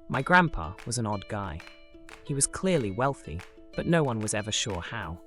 My grandpa was an odd guy. He was clearly wealthy, but no one was ever sure how.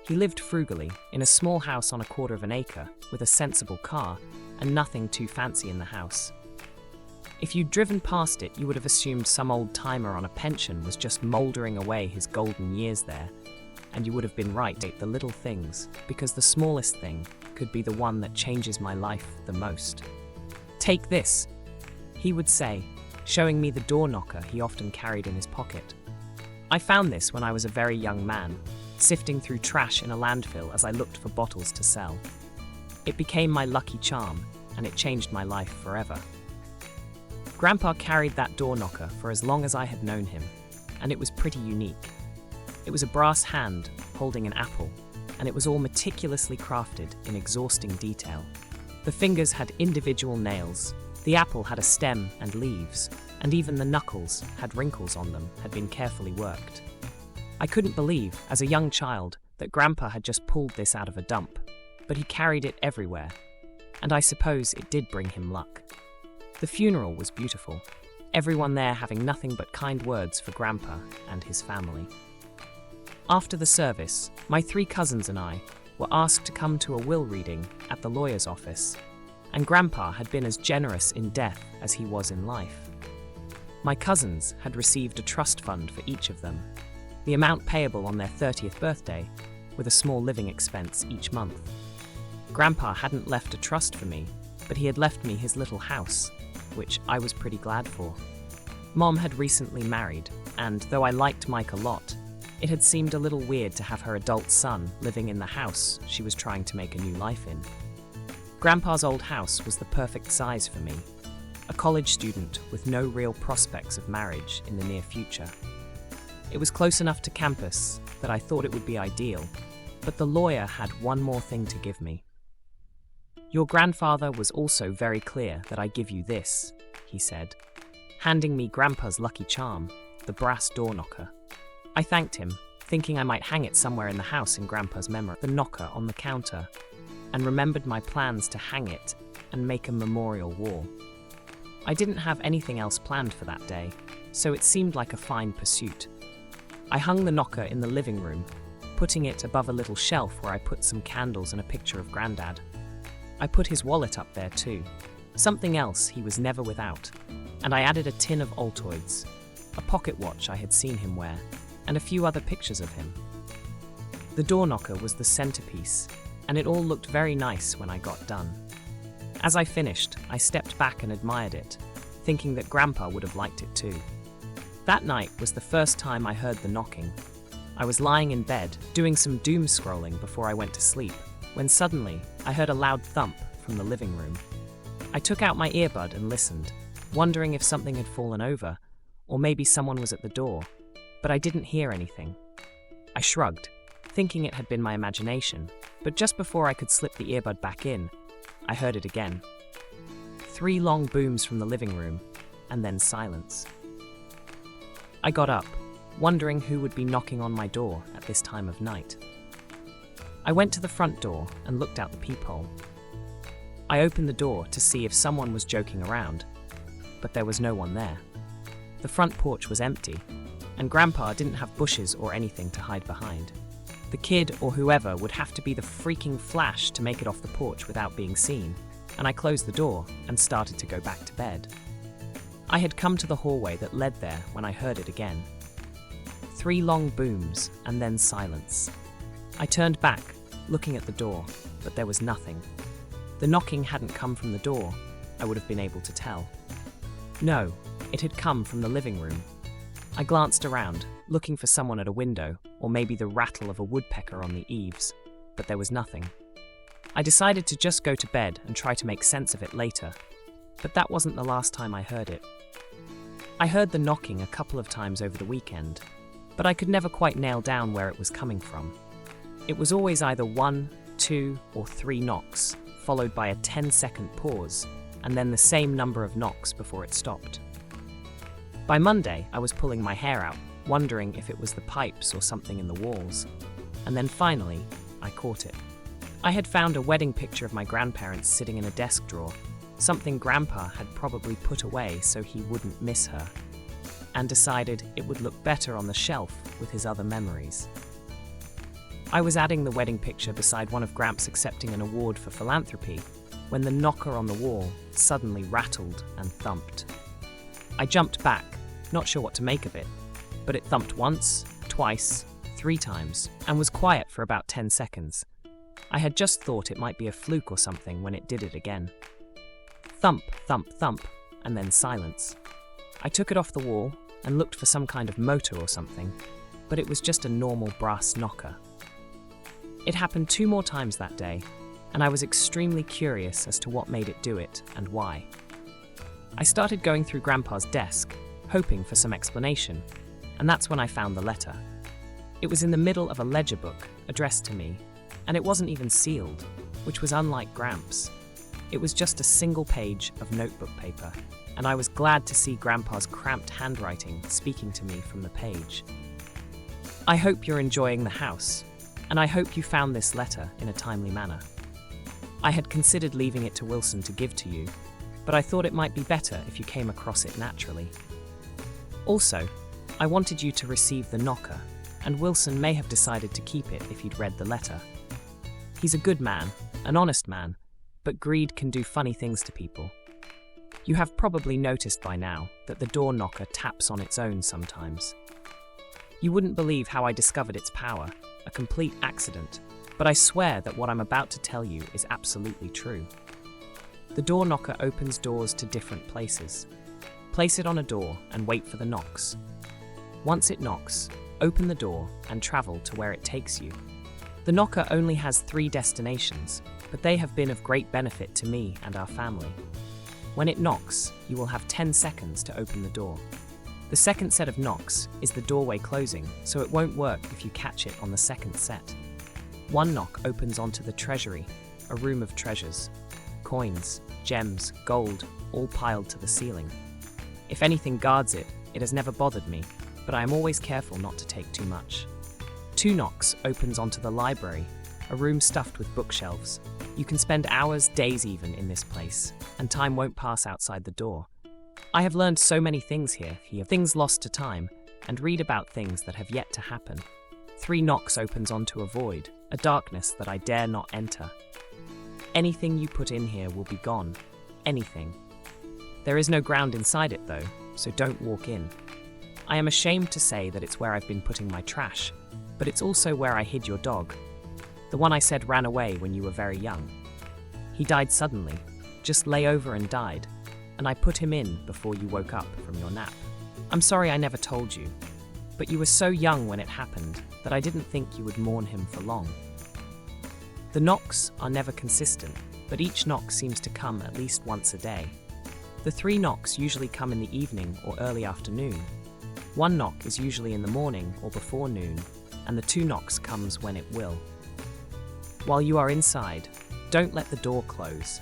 He lived frugally, in a small house on a quarter of an acre, with a sensible car, and nothing too fancy in the house. If you'd driven past it, you would have assumed some old-timer on a pension was just mouldering away his golden years there, and you would have been right. The little things, because the smallest thing could be the one that changes my life the most. "Take this," he would say, showing me the door knocker he often carried in his pocket. I found this when I was a very young man, sifting through trash in a landfill as I looked for bottles to sell. It became my lucky charm, and it changed my life forever. Grandpa carried that door knocker for as long as I had known him, and it was pretty unique. It was a brass hand holding an apple, and it was all meticulously crafted in exhausting detail. The fingers had individual nails, the apple had a stem and leaves, and even the knuckles had wrinkles on them, had been carefully worked. I couldn't believe, as a young child, that Grandpa had just pulled this out of a dump, but he carried it everywhere, and I suppose it did bring him luck. The funeral was beautiful, everyone there having nothing but kind words for Grandpa and his family. After the service, my 3 cousins and I were asked to come to a will reading at the lawyer's office, and Grandpa had been as generous in death as he was in life. My cousins had received a trust fund for each of them, the amount payable on their 30th birthday, with a small living expense each month. Grandpa hadn't left a trust for me, but he had left me his little house, which I was pretty glad for. Mom had recently married, and though I liked Mike a lot, it had seemed a little weird to have her adult son living in the house she was trying to make a new life in. Grandpa's old house was the perfect size for me, a college student with no real prospects of marriage in the near future. It was close enough to campus that I thought it would be ideal, but the lawyer had one more thing to give me. "Your grandfather was also very clear that I give you this," he said, handing me Grandpa's lucky charm, the brass door knocker. I thanked him, thinking I might hang it somewhere in the house in Grandpa's memory, the knocker on the counter, and remembered my plans to hang it and make a memorial wall. I didn't have anything else planned for that day, so it seemed like a fine pursuit. I hung the knocker in the living room, putting it above a little shelf where I put some candles and a picture of Grandad. I put his wallet up there too, something else he was never without, and I added a tin of Altoids, a pocket watch I had seen him wear, and a few other pictures of him. The door knocker was the centerpiece, and it all looked very nice when I got done. As I finished, I stepped back and admired it, thinking that Grandpa would have liked it too. That night was the first time I heard the knocking. I was lying in bed, doing some doom scrolling before I went to sleep, when suddenly I heard a loud thump from the living room. I took out my earbud and listened, wondering if something had fallen over, or maybe someone was at the door, but I didn't hear anything. I shrugged, thinking it had been my imagination, but just before I could slip the earbud back in, I heard it again. 3 long booms from the living room, and then silence. I got up, wondering who would be knocking on my door at this time of night. I went to the front door and looked out the peephole. I opened the door to see if someone was joking around, but there was no one there. The front porch was empty, and Grandpa didn't have bushes or anything to hide behind. The kid or whoever would have to be the freaking Flash to make it off the porch without being seen, and I closed the door and started to go back to bed. I had come to the hallway that led there when I heard it again. 3 long booms and then silence. I turned back, looking at the door, but there was nothing. The knocking hadn't come from the door, I would have been able to tell. No, it had come from the living room. I glanced around, looking for someone at a window, or maybe the rattle of a woodpecker on the eaves, but there was nothing. I decided to just go to bed and try to make sense of it later, but that wasn't the last time I heard it. I heard the knocking a couple of times over the weekend, but I could never quite nail down where it was coming from. It was always either 1, 2, or 3 knocks, followed by a 10-second pause, and then the same number of knocks before it stopped. By Monday, I was pulling my hair out, wondering if it was the pipes or something in the walls. And then finally, I caught it. I had found a wedding picture of my grandparents sitting in a desk drawer, something Grandpa had probably put away so he wouldn't miss her. and decided it would look better on the shelf with his other memories. I was adding the wedding picture beside one of Gramps accepting an award for philanthropy when the knocker on the wall suddenly rattled and thumped. I jumped back, not sure what to make of it, but it thumped once, twice, 3 times, and was quiet for about 10 seconds. I had just thought it might be a fluke or something when it did it again. Thump, thump, thump, and then silence. I took it off the wall and looked for some kind of motor or something, but it was just a normal brass knocker. It happened 2 more times that day, and I was extremely curious as to what made it do it and why. I started going through Grandpa's desk, hoping for some explanation, and that's when I found the letter. It was in the middle of a ledger book addressed to me, and it wasn't even sealed, which was unlike Gramps. It was just a single page of notebook paper, and I was glad to see Grandpa's cramped handwriting speaking to me from the page. I hope you're enjoying the house, and I hope you found this letter in a timely manner. I had considered leaving it to Wilson to give to you, but I thought it might be better if you came across it naturally. Also, I wanted you to receive the knocker, and Wilson may have decided to keep it if he'd read the letter. He's a good man, an honest man, but greed can do funny things to people. You have probably noticed by now that the door knocker taps on its own sometimes. You wouldn't believe how I discovered its power, a complete accident, but I swear that what I'm about to tell you is absolutely true. The door knocker opens doors to different places. Place it on a door and wait for the knocks. Once it knocks, open the door and travel to where it takes you. The knocker only has 3 destinations, but they have been of great benefit to me and our family. When it knocks, you will have 10 seconds to open the door. The second set of knocks is the doorway closing, so it won't work if you catch it on the second set. One knock opens onto the treasury, a room of treasures. Coins, gems, gold, all piled to the ceiling. If anything guards it, it has never bothered me, but I am always careful not to take too much. 2 knocks opens onto the library, a room stuffed with bookshelves. You can spend hours, days even, in this place, and time won't pass outside the door. I have learned so many things here, things lost to time, and read about things that have yet to happen. 3 knocks opens onto a void, a darkness that I dare not enter. Anything you put in here will be gone. Anything. There is no ground inside it though, so don't walk in. I am ashamed to say that it's where I've been putting my trash, but it's also where I hid your dog. The one I said ran away when you were very young. He died suddenly, just lay over and died, and I put him in before you woke up from your nap. I'm sorry I never told you, but you were so young when it happened that I didn't think you would mourn him for long. The knocks are never consistent, but each knock seems to come at least once a day. The 3 knocks usually come in the evening or early afternoon. 1 knock is usually in the morning or before noon, and the 2 knocks comes when it will. While you are inside, don't let the door close.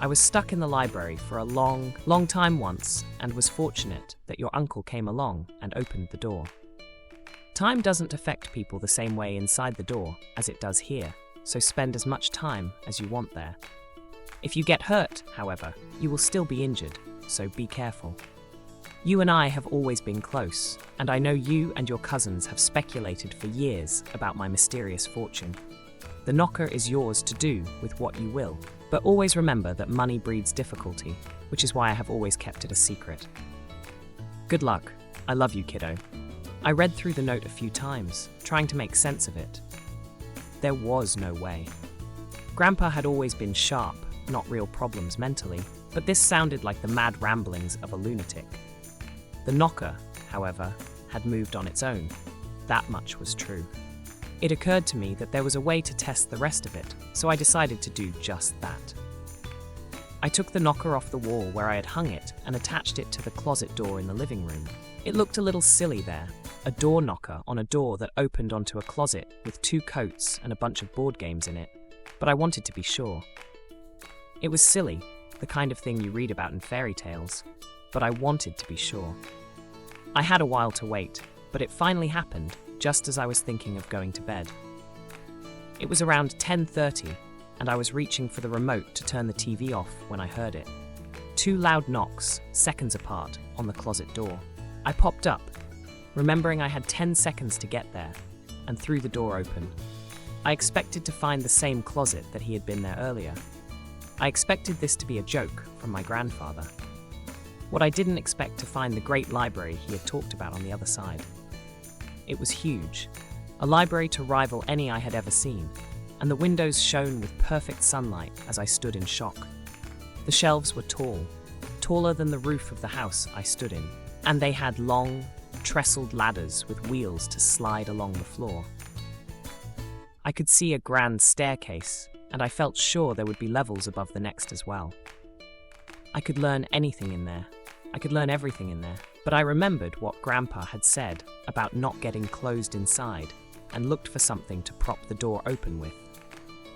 I was stuck in the library for a long time once and was fortunate that your uncle came along and opened the door. Time doesn't affect people the same way inside the door as it does here, so spend as much time as you want there. If you get hurt, however, you will still be injured, so be careful. You and I have always been close, and I know you and your cousins have speculated for years about my mysterious fortune. The knocker is yours to do with what you will, but always remember that money breeds difficulty, which is why I have always kept it a secret. Good luck. I love you, kiddo. I read through the note a few times, trying to make sense of it. There was no way. Grandpa had always been sharp, not real problems mentally, but this sounded like the mad ramblings of a lunatic. The knocker, however, had moved on its own. That much was true. It occurred to me that there was a way to test the rest of it, so I decided to do just that. I took the knocker off the wall where I had hung it and attached it to the closet door in the living room. It looked a little silly there, a door knocker on a door that opened onto a closet with 2 coats and a bunch of board games in it, but I wanted to be sure. It was silly, the kind of thing you read about in fairy tales, but I wanted to be sure. I had a while to wait, but it finally happened just as I was thinking of going to bed. It was around 10:30, and I was reaching for the remote to turn the TV off when I heard it. 2 loud knocks, seconds apart, on the closet door. I popped up, remembering I had 10 seconds to get there, and threw the door open. I expected to find the same closet that he had been there earlier. I expected this to be a joke from my grandfather. What I didn't expect to find the great library he had talked about on the other side. It was huge, a library to rival any I had ever seen, and the windows shone with perfect sunlight as I stood in shock. The shelves were tall, taller than the roof of the house I stood in, and they had long, trestled ladders with wheels to slide along the floor. I could see a grand staircase, and I felt sure there would be levels above the next as well. I could learn anything in there. I could learn everything in there, but I remembered what Grandpa had said about not getting closed inside and looked for something to prop the door open with.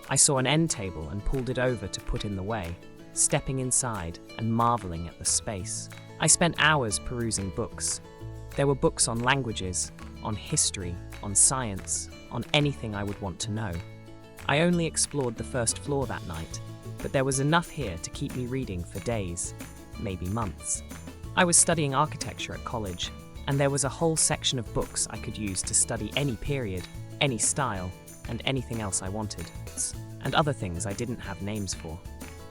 I saw an end table and pulled it over to put in the way, stepping inside and marveling at the space. I spent hours perusing books. There were books on languages, on history, on science, on anything I would want to know. I only explored the first floor that night, but there was enough here to keep me reading for days, maybe months. I was studying architecture at college, and there was a whole section of books I could use to study any period, any style, and anything else I wanted, and other things I didn't have names for.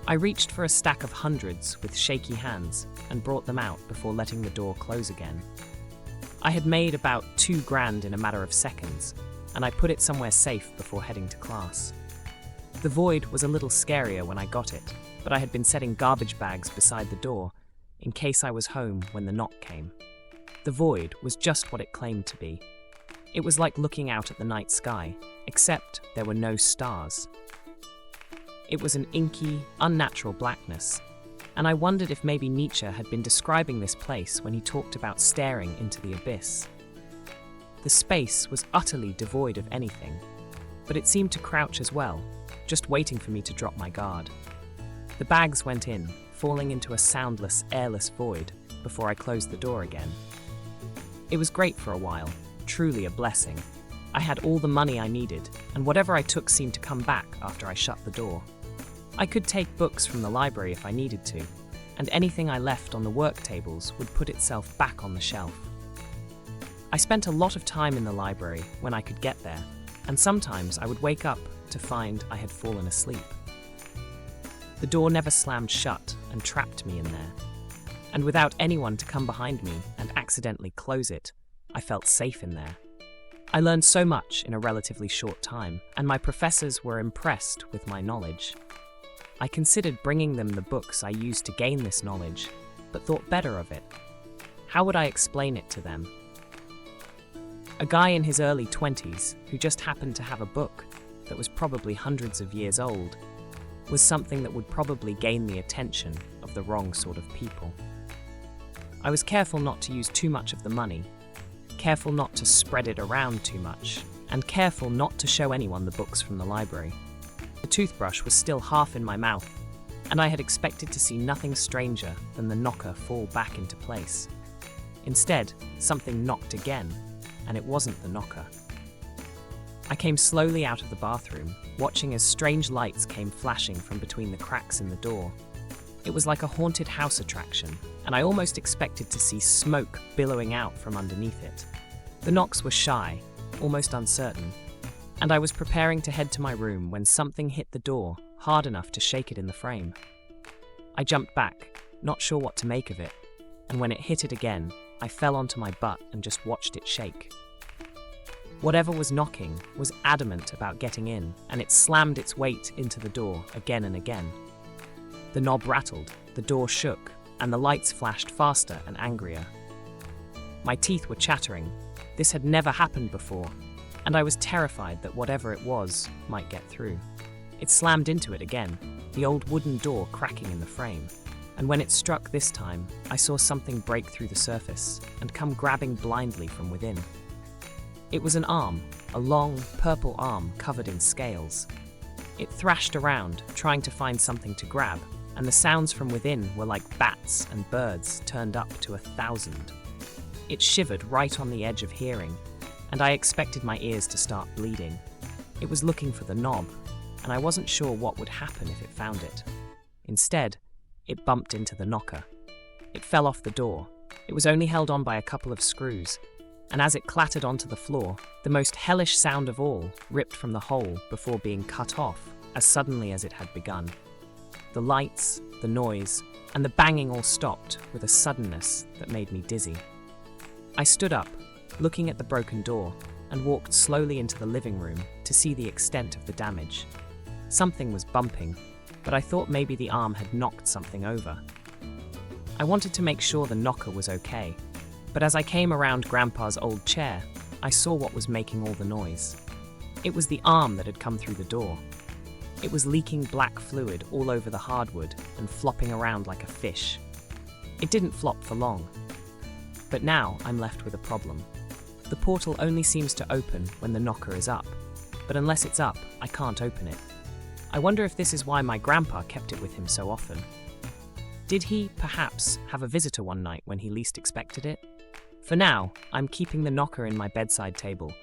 I reached for a stack of hundreds with shaky hands and brought them out before letting the door close again. I had made about $2,000 in a matter of seconds, and I put it somewhere safe before heading to class. The void was a little scarier when I got it, but I had been setting garbage bags beside the door in case I was home when the knock came. The void was just what it claimed to be. It was like looking out at the night sky, except there were no stars. It was an inky, unnatural blackness, and I wondered if maybe Nietzsche had been describing this place when he talked about staring into the abyss. The space was utterly devoid of anything, but it seemed to crouch as well, just waiting for me to drop my guard. The bags went in, falling into a soundless, airless void before I closed the door again. It was great for a while, truly a blessing. I had all the money I needed, and whatever I took seemed to come back after I shut the door. I could take books from the library if I needed to, and anything I left on the work tables would put itself back on the shelf. I spent a lot of time in the library when I could get there, and sometimes I would wake up to find I had fallen asleep. The door never slammed shut and trapped me in there, and without anyone to come behind me and accidentally close it, I felt safe in there. I learned so much in a relatively short time, and my professors were impressed with my knowledge. I considered bringing them the books I used to gain this knowledge, but thought better of it. How would I explain it to them? A guy in his early 20s who just happened to have a book that was probably hundreds of years old was something that would probably gain the attention of the wrong sort of people. I was careful not to use too much of the money, careful not to spread it around too much, and careful not to show anyone the books from the library. The toothbrush was still half in my mouth, and I had expected to see nothing stranger than the knocker fall back into place. Instead, something knocked again, and it wasn't the knocker. I came slowly out of the bathroom, watching as strange lights came flashing from between the cracks in the door. It was like a haunted house attraction, and I almost expected to see smoke billowing out from underneath it. The knocks were shy, almost uncertain, and I was preparing to head to my room when something hit the door hard enough to shake it in the frame. I jumped back, not sure what to make of it, and when it hit it again, I fell onto my butt and just watched it shake. Whatever was knocking was adamant about getting in, and it slammed its weight into the door again and again. The knob rattled, the door shook, and the lights flashed faster and angrier. My teeth were chattering. This had never happened before, and I was terrified that whatever it was might get through. It slammed into it again, the old wooden door cracking in the frame. And when it struck this time, I saw something break through the surface and come grabbing blindly from within. It was an arm, a long, purple arm covered in scales. It thrashed around, trying to find something to grab, and the sounds from within were like bats and birds turned up to 1,000. It shivered right on the edge of hearing, and I expected my ears to start bleeding. It was looking for the knob, and I wasn't sure what would happen if it found it. Instead, it bumped into the knocker. It fell off the door. It was only held on by a couple of screws, and as it clattered onto the floor, the most hellish sound of all ripped from the hole before being cut off as suddenly as it had begun. The lights, the noise, and the banging all stopped with a suddenness that made me dizzy. I stood up, looking at the broken door, and walked slowly into the living room to see the extent of the damage. Something was bumping, but I thought maybe the arm had knocked something over. I wanted to make sure the knocker was okay, but as I came around Grandpa's old chair, I saw what was making all the noise. It was the arm that had come through the door. It was leaking black fluid all over the hardwood and flopping around like a fish. It didn't flop for long. But now I'm left with a problem. The portal only seems to open when the knocker is up, but unless it's up, I can't open it. I wonder if this is why my grandpa kept it with him so often. Did he, perhaps, have a visitor one night when he least expected it? For now, I'm keeping the knocker in my bedside table,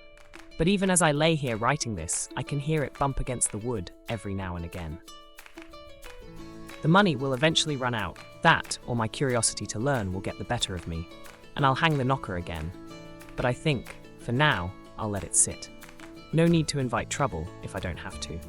but even as I lay here writing this, I can hear it bump against the wood every now and again. The money will eventually run out. That, or my curiosity to learn, will get the better of me, and I'll hang the knocker again. But I think, for now, I'll let it sit. No need to invite trouble if I don't have to.